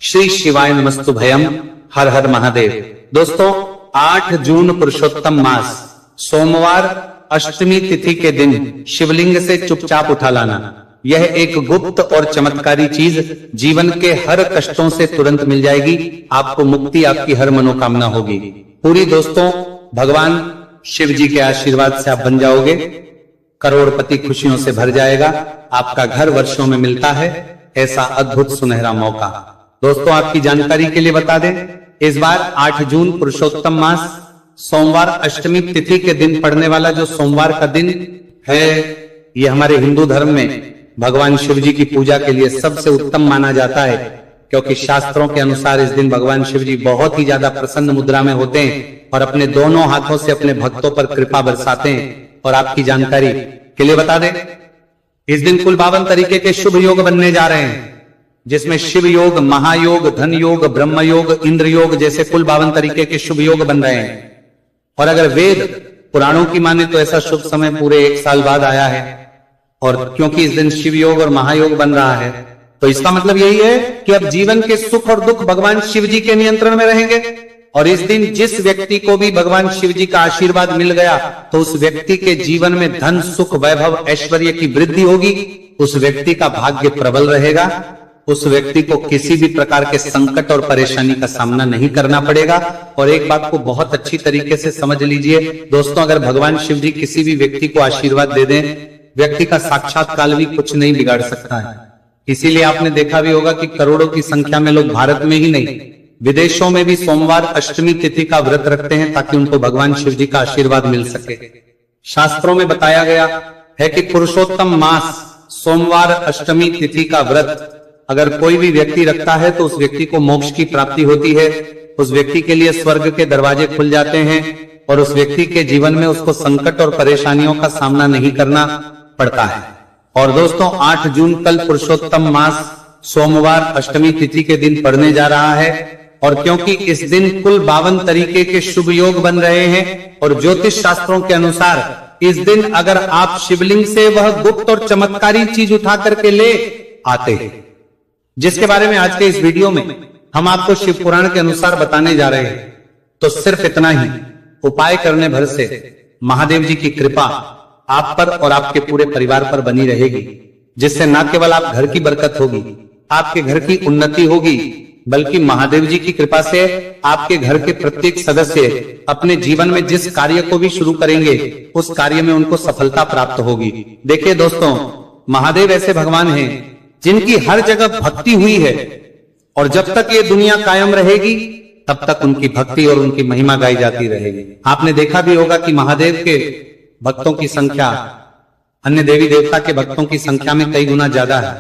श्री शिवाय नमस्तु भयम। हर हर महादेव। दोस्तों 8 जून पुरुषोत्तम मास सोमवार अष्टमी तिथि के दिन शिवलिंग से चुपचाप उठा लाना, यह एक गुप्त और चमत्कारी चीज जीवन के हर कष्टों से तुरंत मिल जाएगी। आपको मुक्ति, आपकी हर मनोकामना होगी पूरी। दोस्तों भगवान शिव जी के आशीर्वाद से आप बन जाओगे करोड़पति, खुशियों से भर जाएगा। आपका घर वर्षों में मिलता है ऐसा अद्भुत सुनहरा मौका। दोस्तों आपकी जानकारी के लिए बता दें, इस बार 8 जून पुरुषोत्तम मास सोमवार अष्टमी तिथि के दिन पड़ने वाला जो सोमवार का दिन है, ये हमारे हिंदू धर्म में भगवान शिव जी की पूजा के लिए सबसे उत्तम माना जाता है, क्योंकि शास्त्रों के अनुसार इस दिन भगवान शिव जी बहुत ही ज्यादा प्रसन्न मुद्रा में होते हैं और अपने दोनों हाथों से अपने भक्तों पर कृपा बरसाते हैं। और आपकी जानकारी के लिए बता दें, इस दिन कुल 52 तरीके के शुभ योग बनने जा रहे हैं, जिसमें शिव योग, महायोग, धन योग, ब्रह्म योग, इंद्र योग जैसे कुल 52 तरीके के शुभ योग बन रहे हैं। और अगर वेद पुराणों की माने तो ऐसा शुभ समय पूरे 1 साल बाद आया है। और क्योंकि इस दिन शिव योग और महायोग बन रहा है, तो इसका मतलब यही है कि अब जीवन के सुख और दुख भगवान शिव जी के नियंत्रण में रहेंगे। और इस दिन जिस व्यक्ति को भी भगवान शिव जी का आशीर्वाद मिल गया, तो उस व्यक्ति के जीवन में धन, सुख, वैभव, ऐश्वर्य की वृद्धि होगी। उस व्यक्ति का भाग्य प्रबल रहेगा। उस व्यक्ति को किसी भी प्रकार के संकट और परेशानी का सामना नहीं करना पड़ेगा। और एक बात को बहुत अच्छी तरीके से समझ लीजिए दोस्तों, अगर भगवान शिव जी किसी भी व्यक्ति को आशीर्वाद दे दें, व्यक्ति का साक्षात काल भी कुछ नहीं बिगाड़ सकता है। इसीलिए आपने देखा भी होगा कि करोड़ों की संख्या में लोग भारत में ही नहीं, विदेशों में भी सोमवार अष्टमी तिथि का व्रत रखते हैं, ताकि उनको भगवान शिव जी का आशीर्वाद मिल सके। शास्त्रों में बताया गया है कि पुरुषोत्तम मास सोमवार अष्टमी तिथि का व्रत अगर कोई भी व्यक्ति रखता है, तो उस व्यक्ति को मोक्ष की प्राप्ति होती है। उस व्यक्ति के लिए स्वर्ग के दरवाजे खुल जाते हैं और उस व्यक्ति के जीवन में उसको संकट और परेशानियों का सामना नहीं करना पड़ता है। और दोस्तों 8 जून कल पुरुषोत्तम मास सोमवार अष्टमी तिथि के दिन पड़ने जा रहा है। और क्योंकि इस दिन कुल 52 तरीके के शुभ योग बन रहे हैं, और ज्योतिष शास्त्रों के अनुसार इस दिन अगर आप शिवलिंग से वह गुप्त और चमत्कारी चीज उठा करके ले आते हैं, जिसके बारे में आज के इस वीडियो में हम आपको शिव पुराण के अनुसार बताने जा रहे हैं, तो सिर्फ इतना ही उपाय करने भर से महादेव जी की कृपा आप पर और आपके पूरे परिवार पर बनी रहेगी, जिससे न केवल आप घर की बरकत होगी, आपके घर की उन्नति होगी, बल्कि महादेव जी की कृपा से आपके घर के प्रत्येक सदस्य अपने जीवन में जिस कार्य को भी शुरू करेंगे, उस कार्य में उनको सफलता प्राप्त होगी। देखिए दोस्तों, महादेव ऐसे भगवान हैं जिनकी हर जगह भक्ति हुई है, और जब तक ये दुनिया कायम रहेगी तब तक उनकी भक्ति और उनकी महिमा गाई जाती रहेगी। आपने देखा भी होगा कि महादेव के भक्तों की संख्या अन्य देवी देवता के भक्तों की संख्या में कई गुना ज्यादा है,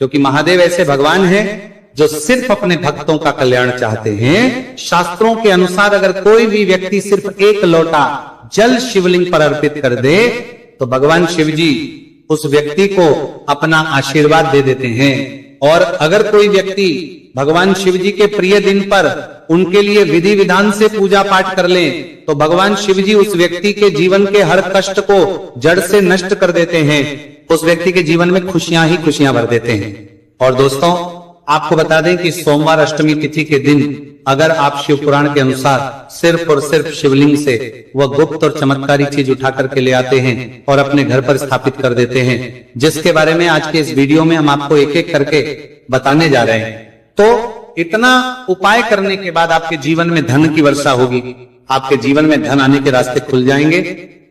क्योंकि महादेव ऐसे भगवान हैं जो सिर्फ अपने भक्तों का कल्याण चाहते हैं। शास्त्रों के अनुसार अगर कोई भी व्यक्ति सिर्फ 1 लोटा जल शिवलिंग पर अर्पित कर दे, तो भगवान शिव जी उस व्यक्ति को अपना आशीर्वाद दे देते हैं। और अगर कोई व्यक्ति भगवान शिव जी के प्रिय दिन पर उनके लिए विधि विधान से पूजा पाठ कर ले, तो भगवान शिव जी उस व्यक्ति के जीवन के हर कष्ट को जड़ से नष्ट कर देते हैं। उस व्यक्ति के जीवन में खुशियां ही खुशियां भर देते हैं। और दोस्तों आपको बता दें कि सोमवार अष्टमी तिथि के दिन अगर आप शिव पुराण के अनुसार सिर्फ और सिर्फ शिवलिंग से वह गुप्त और चमत्कारी चीज उठा करके ले आते हैं और अपने घर पर स्थापित कर देते हैं, जिसके बारे में आज के इस वीडियो में हम आपको एक एक करके बताने जा रहे हैं, तो इतना उपाय करने के बाद आपके जीवन में धन की वर्षा होगी। आपके जीवन में धन आने के रास्ते खुल जाएंगे।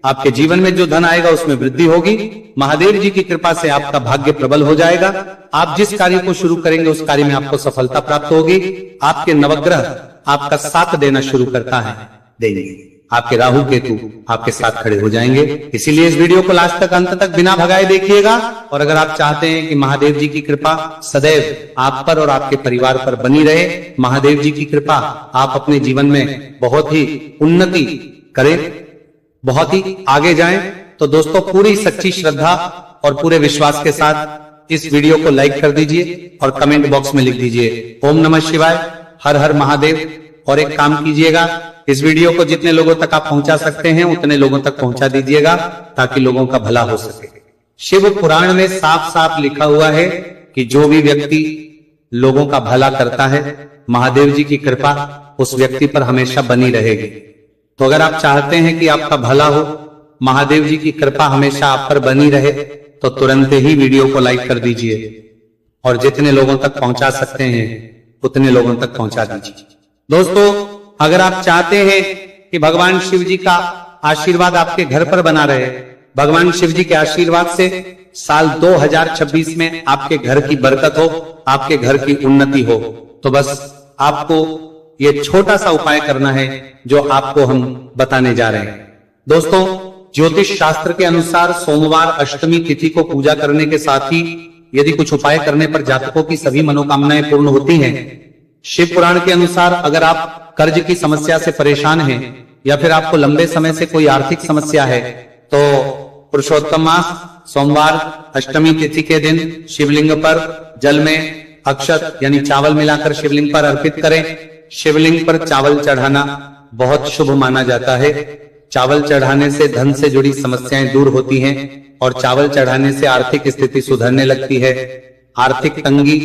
आपके जीवन में जो धन आएगा उसमें वृद्धि होगी। महादेव जी की कृपा से आपका भाग्य प्रबल हो जाएगा। आप जिस कार्य को शुरू करेंगे उस कार्य में आपको सफलता प्राप्त होगी। आपके नवग्रह आपका साथ देना शुरू करता है, देंगे। आपके राहु केतु आपके साथ खड़े हो जाएंगे। इसीलिए इस वीडियो को लास्ट तक, अंत तक बिना भगाए देखिएगा। और अगर आप चाहते हैं कि महादेव जी की कृपा सदैव आप पर और आपके परिवार पर बनी रहे, महादेव जी की कृपा आप अपने जीवन में बहुत ही उन्नति करें, बहुत ही आगे जाएं, तो दोस्तों पूरी सच्ची श्रद्धा और पूरे विश्वास के साथ इस वीडियो को लाइक कर दीजिए और कमेंट बॉक्स में लिख दीजिए ओम नमः शिवाय, हर हर महादेव। और एक काम कीजिएगा, इस वीडियो को जितने लोगों तक आप पहुंचा सकते हैं उतने लोगों तक पहुंचा दीजिएगा, ताकि लोगों का भला हो सके। शिव पुराण में साफ साफ लिखा हुआ है कि जो भी व्यक्ति लोगों का भला करता है, महादेव जी की कृपा उस व्यक्ति पर हमेशा बनी रहेगी। तो अगर आप चाहते हैं कि आपका भला हो, महादेव जी की कृपा हमेशा आप पर बनी रहे, तो तुरंत ही वीडियो को लाइक कर दीजिए और जितने लोगों तक पहुंचा सकते हैं उतने लोगों तक पहुंचा दीजिए। दोस्तों, अगर आप चाहते हैं कि भगवान शिव जी का आशीर्वाद आपके घर पर बना रहे, भगवान शिव जी के आशीर्वाद से साल 2026 में आपके घर की बरकत हो, आपके घर की उन्नति हो, तो बस आपको ये छोटा सा उपाय करना है जो आपको हम बताने जा रहे हैं। दोस्तों, ज्योतिष शास्त्र के अनुसार सोमवार अष्टमी तिथि को पूजा करने के साथ ही यदि कुछ उपाय करने पर जातकों की सभी मनोकामनाएं पूर्ण होती हैं। शिव पुराण के अनुसार अगर आप कर्ज की समस्या से परेशान हैं या फिर आपको लंबे समय से कोई आर्थिक समस्या है, तो पुरुषोत्तम मास सोमवार अष्टमी तिथि के दिन शिवलिंग पर जल में अक्षत यानी चावल मिलाकर शिवलिंग पर अर्पित करें। शिवलिंग पर चावल चढ़ाना बहुत शुभ माना जाता है। चावल चढ़ाने से धन से जुड़ी समस्याएं दूर होती हैं और चावल चढ़ाने से आर्थिक स्थिति सुधरने लगती है। आर्थिक तंगी,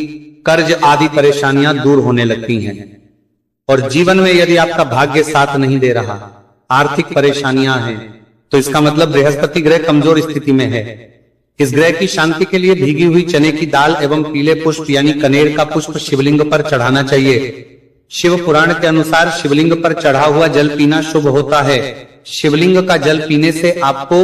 कर्ज आदि परेशानियां दूर होने लगती हैं। और जीवन में यदि आपका भाग्य साथ नहीं दे रहा, आर्थिक परेशानियां हैं, तो इसका मतलब बृहस्पति ग्रह कमजोर स्थिति में है। इस ग्रह की शांति के लिए भीगी हुई चने की दाल एवं पीले पुष्प यानी कनेर का पुष्प शिवलिंग पर चढ़ाना चाहिए। शिव पुराण के अनुसार शिवलिंग पर चढ़ा हुआ जल पीना शुभ होता है। शिवलिंग का जल पीने से आपको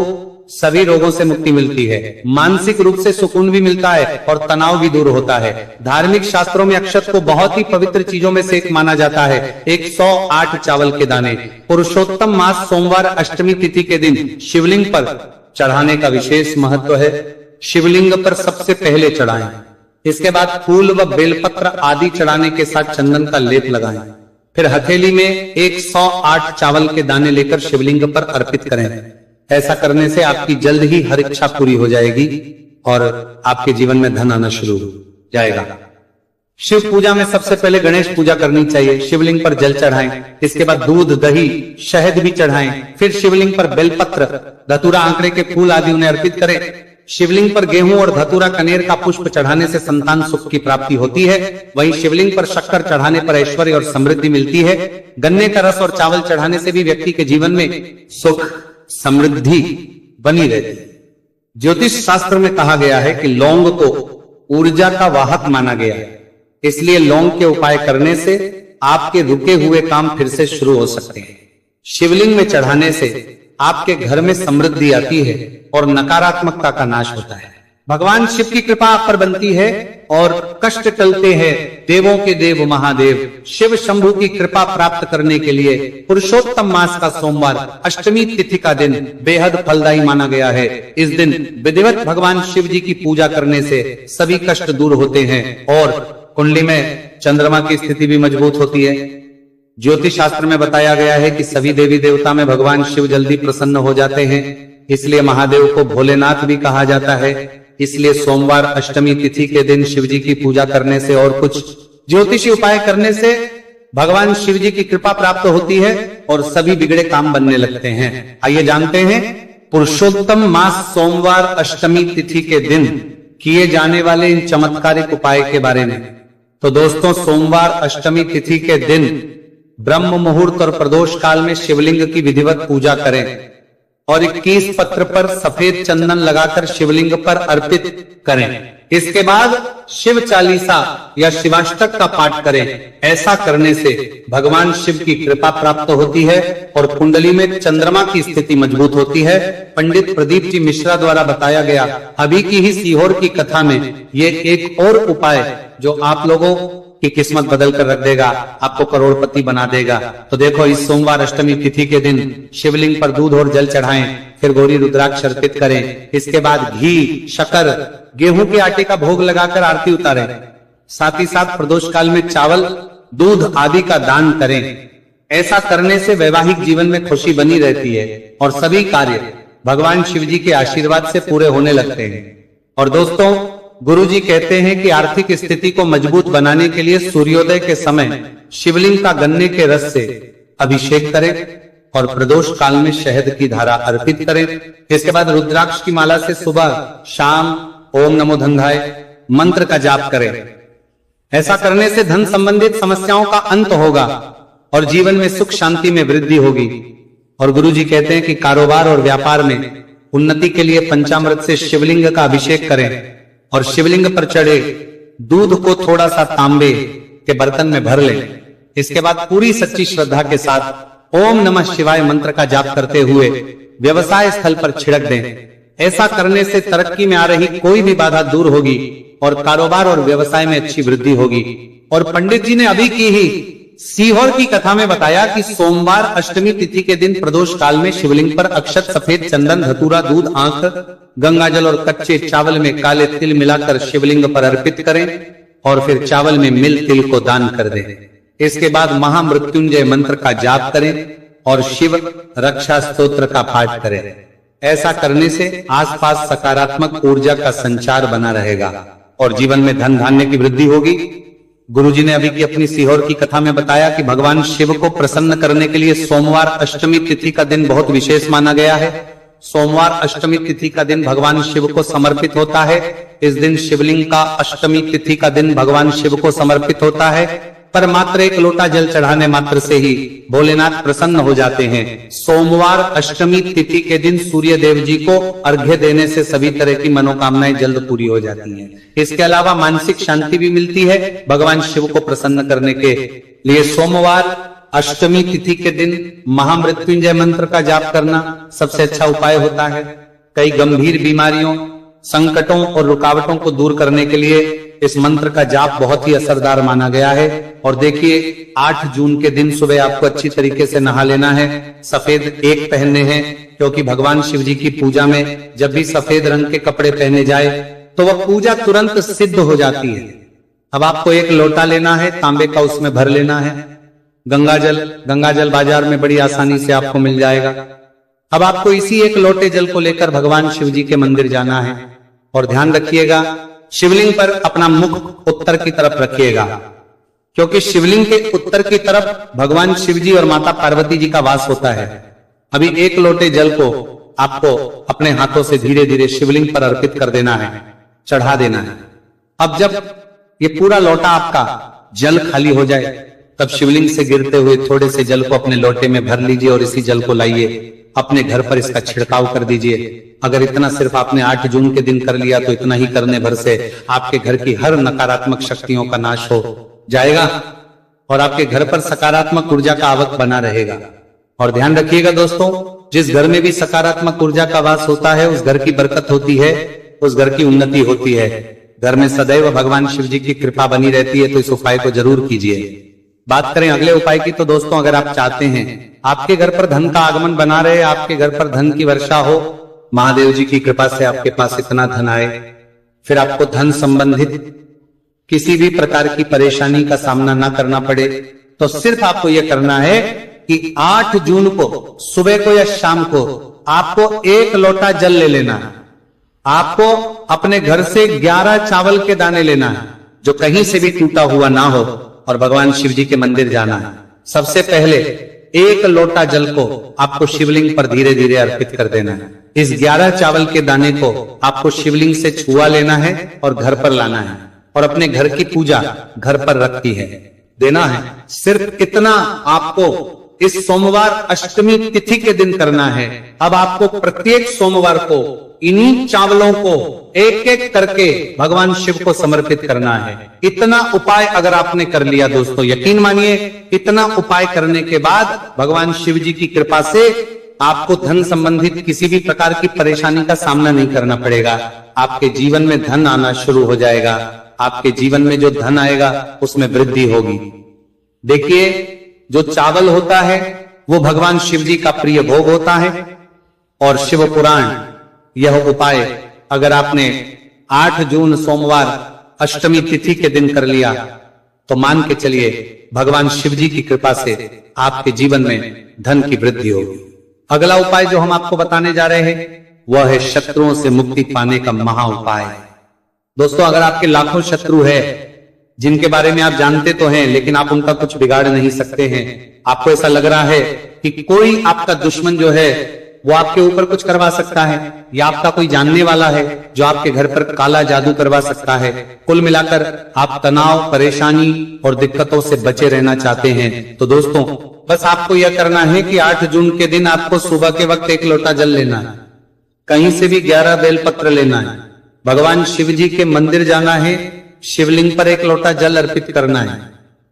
सभी रोगों से मुक्ति मिलती है, मानसिक रूप से सुकून भी मिलता है और तनाव भी दूर होता है। धार्मिक शास्त्रों में अक्षत को बहुत ही पवित्र चीजों में से एक माना जाता है। 108 चावल के दाने पुरुषोत्तम मास सोमवार अष्टमी तिथि के दिन शिवलिंग पर चढ़ाने का विशेष महत्व है। शिवलिंग पर सबसे पहले चढ़ाएं, इसके बाद फूल व बेलपत्र आदि चढ़ाने के साथ चंदन का लेप लगाएं। फिर हथेली में 108 चावल के दाने लेकर शिवलिंग पर अर्पित करें। ऐसा करने से आपकी जल्द ही हर इच्छा पूरी हो जाएगी और आपके जीवन में धन आना शुरू हो जाएगा। शिव पूजा में सबसे पहले गणेश पूजा करनी चाहिए। शिवलिंग पर जल चढ़ाएं, इसके बाद दूध, दही, शहद भी चढ़ाएं। फिर शिवलिंग पर बेलपत्र, धतूरा, आंकड़े के फूल आदि उन्हें अर्पित करें। शिवलिंग पर गेहूं और धतूरा, कनेर का पुष्प चढ़ाने से संतान सुख की प्राप्ति होती है। वहीं शिवलिंग पर शक्कर चढ़ाने पर ऐश्वर्य और समृद्धि मिलती है। गन्ने का रस और चावल चढ़ाने से भी व्यक्ति के जीवन में सुख समृद्धि बनी रहती है। ज्योतिष शास्त्र में कहा गया है कि लौंग को ऊर्जा का वाहक माना गया है, इसलिए लौंग के उपाय करने से आपके रुके हुए काम फिर से शुरू हो सकते हैं। शिवलिंग में चढ़ाने से आपके घर में समृद्धि आती है और नकारात्मकता का नाश होता है। भगवान शिव की कृपा आप पर बनती है और कष्ट टलते हैं। देवों के देव महादेव शिव शंभु की कृपा प्राप्त करने के लिए पुरुषोत्तम मास का सोमवार अष्टमी तिथि का दिन बेहद फलदायी माना गया है। इस दिन विधिवत भगवान शिव जी की पूजा करने से सभी कष्ट दूर होते हैं और कुंडली में चंद्रमा की स्थिति भी मजबूत होती है। ज्योतिष शास्त्र में बताया गया है कि सभी देवी देवता में भगवान शिव जल्दी प्रसन्न हो जाते हैं, इसलिए महादेव को भोलेनाथ भी कहा जाता है। इसलिए सोमवार अष्टमी तिथि के दिन शिव जी की पूजा करने से और कुछ ज्योतिषी उपाय करने से भगवान शिव जी की कृपा प्राप्त होती है और सभी बिगड़े काम बनने लगते हैं। आइए जानते हैं पुरुषोत्तम मास सोमवार अष्टमी तिथि के दिन किए जाने वाले इन चमत्कारिक उपाय के बारे में। तो दोस्तों, सोमवार अष्टमी तिथि के दिन ब्रह्म मुहूर्त और प्रदोष काल में शिवलिंग की विधिवत पूजा करें और 21 पत्र पर सफेद चंदन लगाकर शिवलिंग पर अर्पित करें। इसके बाद शिव चालीसा या शिवाष्टक का पाठ करें। ऐसा करने से भगवान शिव की कृपा प्राप्त होती है और कुंडली में चंद्रमा की स्थिति मजबूत होती है। पंडित प्रदीप जी मिश्रा द्वारा बताया गया अभी की ही सीहोर की कथा में ये एक और उपाय जो आप लोगों की किस्मत बदल कर रख देगा, आपको करोड़पति बना देगा। तो देखो, इस सोमवार अष्टमी तिथि के दिन शिवलिंग पर दूध और जल चढ़ाएं, फिर गौरी रुद्राक्ष अर्पित करें। इसके बाद घी, शक्कर, गेहूं के आटे का भोग लगाकर आरती उतारें। साथ ही साथ प्रदोष काल में चावल, दूध आदि का दान करें। ऐसा करने से वैवाहिक जीवन में खुशी बनी रहती है और सभी कार्य भगवान शिव जी के आशीर्वाद से पूरे होने लगते हैं। और दोस्तों, गुरुजी कहते हैं कि आर्थिक स्थिति को मजबूत बनाने के लिए सूर्योदय के समय शिवलिंग का गन्ने के रस से अभिषेक करें और प्रदोष काल में शहद की धारा अर्पित करें। इसके बाद रुद्राक्ष की माला से सुबह शाम ओम नमो धंधाय मंत्र का जाप करें। ऐसा करने से धन संबंधित समस्याओं का अंत होगा और जीवन में सुख शांति में वृद्धि होगी। और गुरुजी कहते हैं कि कारोबार और व्यापार में उन्नति के लिए पंचामृत से शिवलिंग का अभिषेक करें और शिवलिंग पर चढ़े दूध को थोड़ा सा तांबे के बर्तन में भर लें। इसके बाद पूरी सच्ची श्रद्धा के साथ ओम नमः शिवाय मंत्र का जाप करते हुए व्यवसाय स्थल पर छिड़क दें। ऐसा करने से तरक्की में आ रही कोई भी बाधा दूर होगी और कारोबार और व्यवसाय में अच्छी वृद्धि होगी। और पंडित जी ने अभी की ही सीहोर की कथा में बताया कि सोमवार अष्टमी तिथि के दिन प्रदोष काल में शिवलिंग पर अक्षत, सफेद चंदन, धतूरा, दूध, आंख, गंगाजल और कच्चे चावल में काले तिल मिलाकर शिवलिंग पर अर्पित करें और फिर चावल में मिल तिल को दान कर दें। इसके बाद महामृत्युंजय मंत्र का जाप करें और शिव रक्षा स्तोत्र का पाठ करें। ऐसा करने से आसपास सकारात्मक ऊर्जा का संचार बना रहेगा और जीवन में धन धान्य की वृद्धि होगी। गुरुजी ने अभी की अपनी सीहोर की कथा में बताया कि भगवान शिव को प्रसन्न करने के लिए सोमवार अष्टमी तिथि का दिन बहुत विशेष माना गया है। सोमवार अष्टमी तिथि का दिन भगवान शिव को समर्पित होता है। इस दिन शिवलिंग का अष्टमी तिथि का दिन भगवान शिव को समर्पित होता है, पर मात्र एक लोटा जल चढ़ाने मात्र से ही भोलेनाथ प्रसन्न हो जाते हैं। सोमवार अष्टमी तिथि के दिन सूर्य देव जी को अर्घ्य देने से सभी तरह की मनोकामनाएं जल्द पूरी हो जाती हैं। इसके अलावा मानसिक शांति भी मिलती है। भगवान शिव को प्रसन्न करने के लिए सोमवार अष्टमी तिथि के दिन महामृत्युंजय मंत्र का जाप करना सबसे अच्छा उपाय होता है। कई गंभीर बीमारियों, संकटों और रुकावटों को दूर करने के लिए इस मंत्र का जाप बहुत ही असरदार माना गया है। और देखिए 8 जून के दिन सुबह आपको अच्छी तरीके से नहा लेना है, सफेद एक पहनने हैं, क्योंकि भगवान शिव जी की पूजा में जब भी सफेद रंग के कपड़े पहने जाए तो वह पूजा तुरंत सिद्ध हो जाती है। अब आपको एक लोटा लेना है, तांबे का, उसमें भर लेना है गंगाजल बाजार में बड़ी आसानी से आपको मिल जाएगा। अब आपको इसी एक लोटे जल को लेकर भगवान शिव जी के मंदिर जाना है और ध्यान रखिएगा शिवलिंग पर अपना मुख उत्तर की तरफ रखिएगा, क्योंकि शिवलिंग के उत्तर की तरफ भगवान शिव जी और माता पार्वती जी का वास होता है। अभी एक लोटे जल को आपको अपने हाथों से धीरे धीरे शिवलिंग पर अर्पित कर देना है, चढ़ा देना है। अब जब ये पूरा लोटा आपका जल खाली हो जाए तब शिवलिंग से गिरते हुए थोड़े से जल को अपने लोटे में भर लीजिए और इसी जल को लाइए अपने घर पर इसका छिड़काव कर दीजिए। अगर इतना सिर्फ आपने 8 जून के दिन कर लिया तो इतना ही करने भर से आपके घर की हर नकारात्मक शक्तियों का नाश हो जाएगा और आपके घर पर सकारात्मक ऊर्जा का आवक बना रहेगा। और ध्यान रखिएगा दोस्तों, जिस घर में भी सकारात्मक ऊर्जा का वास होता है उस घर की बरकत होती है, उस घर की उन्नति होती है। घर में सदैव भगवान शिव जी की कृपा बनी रहती है। तो इस उपाय को जरूर कीजिए। बात करें अगले उपाय की, तो दोस्तों अगर आप चाहते हैं आपके घर पर धन का आगमन बना रहे, आपके घर पर धन की वर्षा हो, महादेव जी की कृपा से आपके पास इतना धन आए, फिर आपको धन संबंधित किसी भी प्रकार की परेशानी का सामना ना करना पड़े, तो सिर्फ आपको यह करना है कि 8 जून को सुबह को या शाम को आपको एक लोटा जल ले लेना है। आपको अपने घर से 11 चावल के दाने लेना है जो कहीं से भी टूटा हुआ ना हो और भगवान शिव जी के मंदिर जाना है। सबसे पहले एक लोटा जल को आपको शिवलिंग पर धीरे धीरे अर्पित कर देना है। इस 11 चावल के दाने को आपको शिवलिंग से छुआ लेना है और घर पर लाना है और अपने घर की पूजा घर पर रखी है देना है। सिर्फ इतना आपको इस सोमवार अष्टमी तिथि के दिन करना है। अब आपको प्रत्येक सोमवार को इन्हीं चावलों को एक एक करके भगवान शिव को समर्पित करना है। इतना उपाय अगर आपने कर लिया दोस्तों, यकीन मानिए इतना उपाय करने के बाद भगवान शिव जी की कृपा से आपको धन संबंधित किसी भी प्रकार की परेशानी का सामना नहीं करना पड़ेगा। आपके जीवन में धन आना शुरू हो जाएगा। आपके जीवन में जो धन आएगा उसमें वृद्धि होगी। देखिए, जो चावल होता है वो भगवान शिव जी का प्रिय भोग होता है और शिव पुराण यह उपाय अगर आपने 8 जून सोमवार अष्टमी तिथि के दिन कर लिया तो मान के चलिए भगवान शिव जी की कृपा से आपके जीवन में धन की वृद्धि होगी। अगला उपाय जो हम आपको बताने जा रहे हैं वह है शत्रुओं से मुक्ति पाने का महा उपाय। दोस्तों, अगर आपके लाखों शत्रु है जिनके बारे में आप जानते तो हैं लेकिन आप उनका कुछ बिगाड़ नहीं सकते हैं, आपको ऐसा लग रहा है कि कोई आपका दुश्मन जो है वो आपके ऊपर कुछ करवा सकता है, या आपका कोई जानने वाला है जो आपके घर पर काला जादू करवा सकता है। कुल मिलाकर आप तनाव, परेशानी और दिक्कतों से बचे रहना चाहते हैं तो दोस्तों बस आपको यह करना है कि 8 जून के दिन आपको सुबह के वक्त 1 लोटा जल लेना है, कहीं से भी 11 बेलपत्र लेना है, भगवान शिव जी के मंदिर जाना है, शिवलिंग पर 1 लोटा जल अर्पित करना है,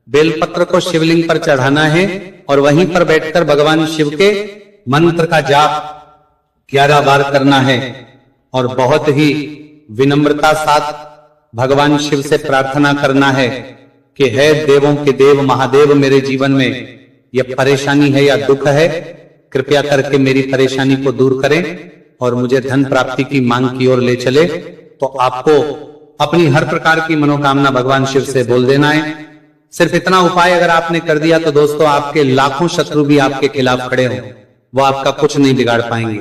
बेलपत्र को शिवलिंग पर चढ़ाना है और वहीं पर बैठकर भगवान शिव के मंत्र का जाप 11 बार करना है और बहुत ही विनम्रता साथ भगवान शिव से प्रार्थना करना है कि हे देवों के देव महादेव, मेरे जीवन में यह परेशानी है या दुख है, कृपया करके मेरी परेशानी को दूर करें और मुझे धन प्राप्ति की मांग की ओर ले चले। तो आपको अपनी हर प्रकार की मनोकामना भगवान शिव से बोल देना है। सिर्फ इतना उपाय अगर आपने कर दिया तो दोस्तों आपके लाखों शत्रु भी आपके खिलाफ खड़े हों, वो आपका कुछ नहीं बिगाड़ पाएंगे,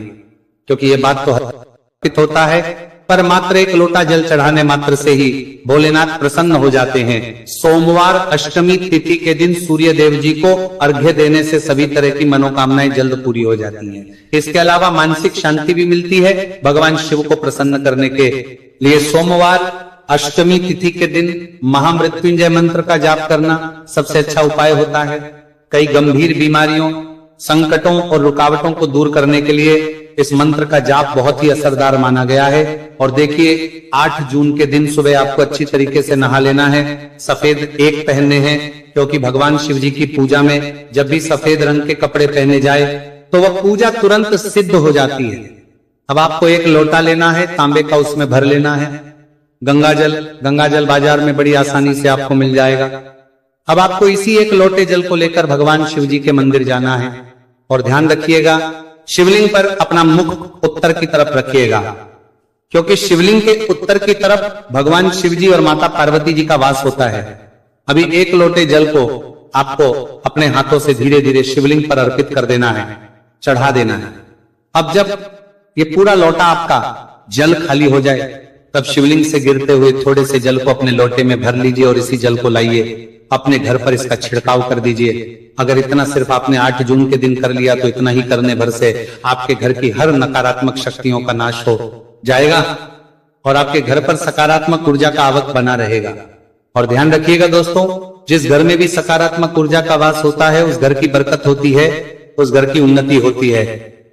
क्योंकि ये बात तो अर्पित होता है, पर मात्र 1 लोटा जल चढ़ाने मात्र से ही भोलेनाथ प्रसन्न हो जाते हैं। सोमवार अष्टमी तिथि के दिन सूर्य देव जी को अर्घ्य देने से सभी तरह की मनोकामनाएं जल्द पूरी हो जाती हैं। इसके अलावा मानसिक शांति भी मिलती है। भगवान शिव को प्रसन्न करने के लिए सोमवार अष्टमी तिथि के दिन महामृत्युंजय मंत्र का जाप करना सबसे अच्छा उपाय होता है। कई गंभीर बीमारियों, संकटों और रुकावटों को दूर करने के लिए इस मंत्र का जाप बहुत ही असरदार माना गया है। और देखिए 8 जून के दिन सुबह आपको अच्छी तरीके से नहा लेना है, सफेद एक पहनने हैं, क्योंकि भगवान शिव जी की पूजा में जब भी सफेद रंग के कपड़े पहने जाए तो वह पूजा तुरंत सिद्ध हो जाती है। अब आपको 1 लोटा लेना है, तांबे का, उसमें भर लेना है गंगाजल बाजार में बड़ी आसानी से आपको मिल जाएगा। अब आपको इसी 1 लोटे जल को लेकर भगवान शिव जी के मंदिर जाना है और ध्यान रखिएगा शिवलिंग पर अपना मुख उत्तर की तरफ रखिएगा, क्योंकि शिवलिंग के उत्तर की तरफ भगवान शिव जी और माता पार्वती जी का वास होता है। अभी 1 लोटे जल को आपको अपने हाथों से धीरे धीरे शिवलिंग पर अर्पित कर देना है, चढ़ा देना है। अब जब ये पूरा लोटा आपका जल खाली हो जाए तब शिवलिंग से गिरते हुए थोड़े से जल को अपने लोटे में भर लीजिए और इसी जल को लाइए अपने घर पर इसका छिड़काव कर दीजिए। अगर इतना सिर्फ आपने 8 जून के दिन कर लिया तो इतना ही करने भर से आपके घर की हर नकारात्मक शक्तियों का नाश हो जाएगा और आपके घर पर सकारात्मक ऊर्जा का आवक बना रहेगा। और ध्यान रखिएगा दोस्तों, जिस घर में भी सकारात्मक ऊर्जा का वास होता है उस घर की बरकत होती है, उस घर की उन्नति होती है।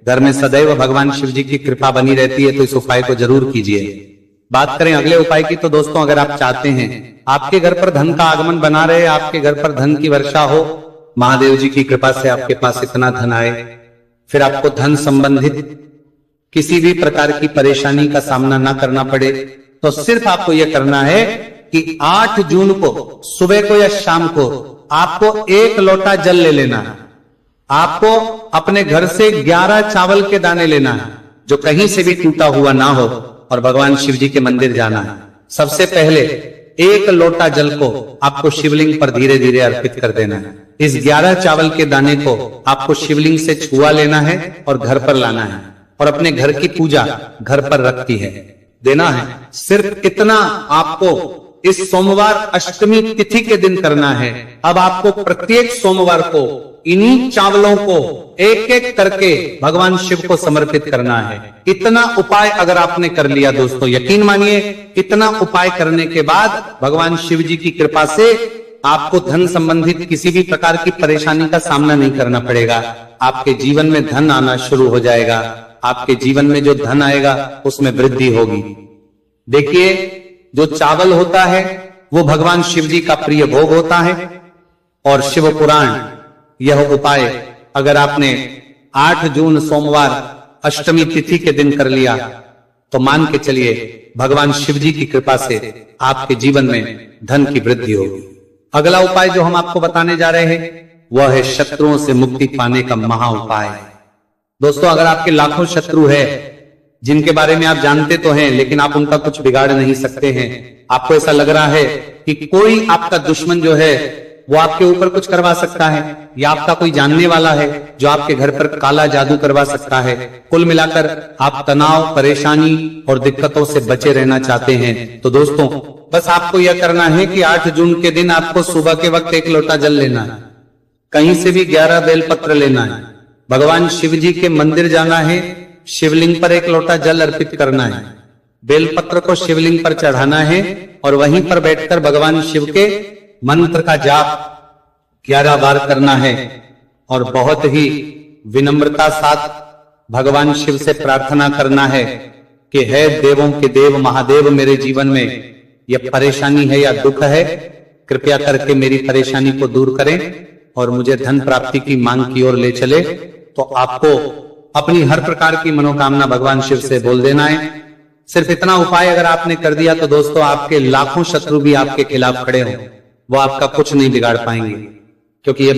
घर में सदैव भगवान शिव जी की कृपा बनी रहती है। तो इस उपाय को जरूर कीजिए। बात करें अगले उपाय की तो दोस्तों अगर आप चाहते हैं आपके घर पर धन का आगमन बना रहे, आपके घर पर धन की वर्षा हो, महादेव जी की कृपा से आपके पास इतना धन आए, फिर आपको धन संबंधित किसी भी प्रकार की परेशानी का सामना ना करना पड़े, तो सिर्फ आपको यह करना है कि 8 जून को सुबह को या शाम को आपको 1 लोटा जल ले लेना है। आपको अपने घर से 11 चावल के दाने लेना है जो कहीं से भी टूटा हुआ ना हो और भगवान शिव जी के मंदिर जाना है। सबसे पहले 1 लोटा जल को आपको शिवलिंग पर धीरे धीरे अर्पित कर देना है। इस 11 चावल के दाने को आपको शिवलिंग से छुआ लेना है और घर पर लाना है और अपने घर की पूजा घर पर रखती है देना है। सिर्फ इतना आपको इस सोमवार अष्टमी तिथि के दिन करना है। अब आपको प्रत्येक सोमवार को इन्हीं चावलों को एक एक करके भगवान शिव को समर्पित करना है। इतना उपाय अगर आपने कर लिया दोस्तों, यकीन मानिए इतना उपाय करने के बाद भगवान शिव जी की कृपा से आपको धन संबंधित किसी भी प्रकार की परेशानी का सामना नहीं करना पड़ेगा। आपके जीवन में धन आना शुरू हो जाएगा। आपके जीवन में जो धन आएगा उसमें वृद्धि होगी। देखिए जो चावल होता है वो भगवान शिव जी का प्रिय भोग होता है और शिव पुराण यह उपाय अगर आपने 8 जून सोमवार अष्टमी तिथि के दिन कर लिया तो मान के चलिए भगवान शिव जी की कृपा से आपके जीवन में धन की वृद्धि होगी। अगला उपाय जो हम आपको बताने जा रहे हैं वह है शत्रुओं से मुक्ति पाने का महा उपाय। दोस्तों अगर आपके लाखों शत्रु है जिनके बारे में आप जानते तो हैं लेकिन आप उनका कुछ बिगाड़ नहीं सकते हैं, आपको ऐसा लग रहा है कि कोई आपका दुश्मन जो है वो आपके ऊपर कुछ करवा सकता है या आपका कोई जानने वाला है जो आपके घर पर काला जादू करवा सकता है, कुल मिलाकर आप तनाव, परेशानी और दिक्कतों से बचे रहना चाहते हैं, तो दोस्तों बस आपको यह करना है कि 8 जून के दिन आपको सुबह के वक्त 1 लोटा जल लेना है, कहीं से भी 11 बेलपत्र लेना है, भगवान शिव जी के मंदिर जाना है, शिवलिंग पर एक लोटा जल अर्पित करना है, बेलपत्र को शिवलिंग पर चढ़ाना है और वहीं पर बैठकर भगवान शिव के मंत्र का जाप 11 बार करना है और बहुत ही विनम्रता साथ भगवान शिव से प्रार्थना करना है कि हे देवों के देव महादेव, मेरे जीवन में यह परेशानी है या दुख है, कृपया करके मेरी परेशानी को दूर करें और मुझे धन प्राप्ति की मांग की ओर ले चले। तो आपको अपनी हर प्रकार की मनोकामना भगवान शिव से बोल देना है। सिर्फ इतना उपाय अगर आपने कर दिया तो दोस्तों आपके लाखों शत्रु भी आपके खिलाफ खड़े हों, वो आपका कुछ नहीं बिगाड़ पाएंगे, क्योंकि ये